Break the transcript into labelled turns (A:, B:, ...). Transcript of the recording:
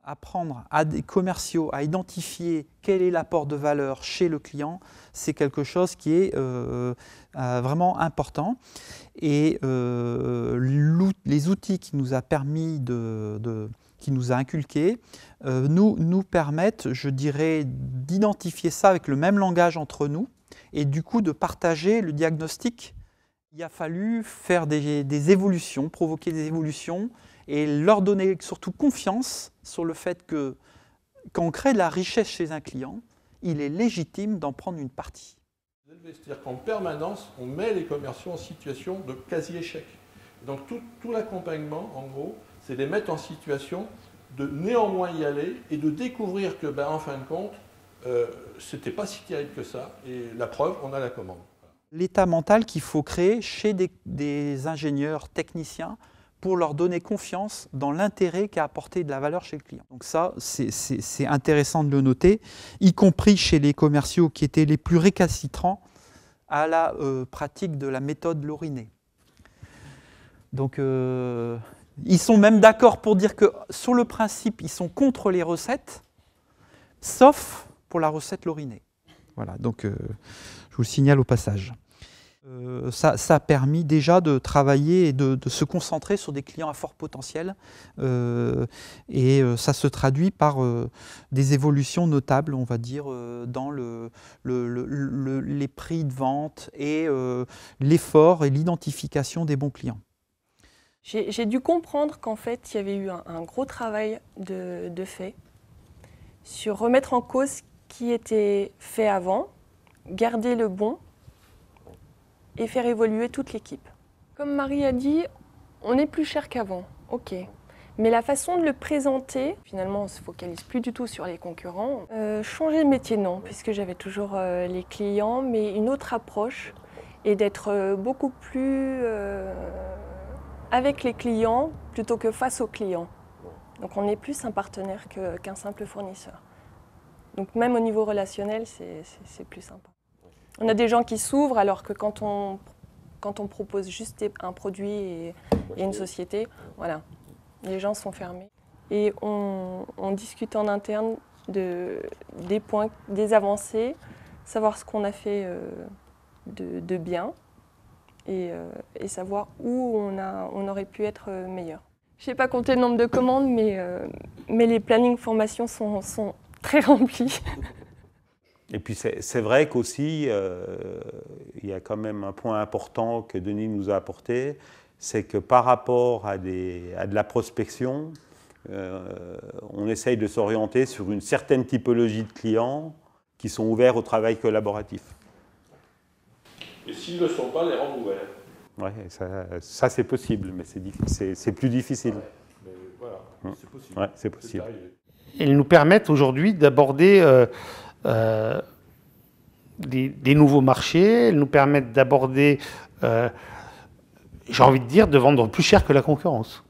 A: Apprendre à des commerciaux à identifier quel est l'apport de valeur chez le client, c'est quelque chose qui est vraiment important. Et les outils qui nous a permis qui nous a inculqués, nous permettent, je dirais, d'identifier ça avec le même langage entre nous et du coup de partager le diagnostic. Il a fallu faire des évolutions, provoquer des évolutions et leur donner surtout confiance sur le fait que quand on crée de la richesse chez un client, il est légitime d'en prendre une partie.
B: C'est-à-dire qu'en permanence, on met les commerciaux en situation de quasi-échec. Donc tout l'accompagnement, en gros, c'est les mettre en situation de néanmoins y aller et de découvrir que, en fin de compte, c'était pas si terrible que ça. Et la preuve, on a la commande.
A: L'état mental qu'il faut créer chez des ingénieurs, techniciens, pour leur donner confiance dans l'intérêt qu'a apporté de la valeur chez le client. Donc ça, c'est intéressant de le noter, y compris chez les commerciaux qui étaient les plus récalcitrants à la pratique de la méthode Lorinet. Donc ils sont même d'accord pour dire que sur le principe, ils sont contre les recettes, sauf pour la recette Lorinet. Voilà, donc je vous le signale au passage. Ça a permis déjà de travailler et de se concentrer sur des clients à fort potentiel et ça se traduit par des évolutions notables, on va dire, dans les prix de vente et l'effort et l'identification des bons clients.
C: J'ai dû comprendre qu'en fait, il y avait eu un gros travail de fait sur remettre en cause ce qui était fait avant, garder le bon et faire évoluer toute l'équipe. Comme Marie a dit, on est plus cher qu'avant, ok. Mais la façon de le présenter, finalement, on ne se focalise plus du tout sur les concurrents. Changer de métier, non, puisque j'avais toujours les clients, mais une autre approche et d'être beaucoup plus avec les clients plutôt que face aux clients. Donc on est plus un partenaire qu'un simple fournisseur. Donc même au niveau relationnel, c'est plus sympa. On a des gens qui s'ouvrent alors que quand on propose juste un produit et une société, voilà, les gens sont fermés. Et on discute en interne des points, des avancées, savoir ce qu'on a fait de bien et savoir où on aurait pu être meilleur. Je n'ai pas compté le nombre de commandes, mais les plannings formation sont très remplis.
D: Et puis c'est vrai qu'aussi, il y a quand même un point important que Denis nous a apporté, c'est que par rapport à de la prospection, on essaye de s'orienter sur une certaine typologie de clients qui sont ouverts au travail collaboratif.
B: Et s'ils ne le sont pas, les rendre ouverts.
D: Oui, ça c'est possible, mais c'est plus difficile.
B: Ouais, mais voilà, c'est possible.
D: Ouais, c'est possible.
E: Ils nous permettent aujourd'hui d'aborder des nouveaux marchés, elles nous permettent d'aborder, j'ai envie de dire, de vendre plus cher que la concurrence.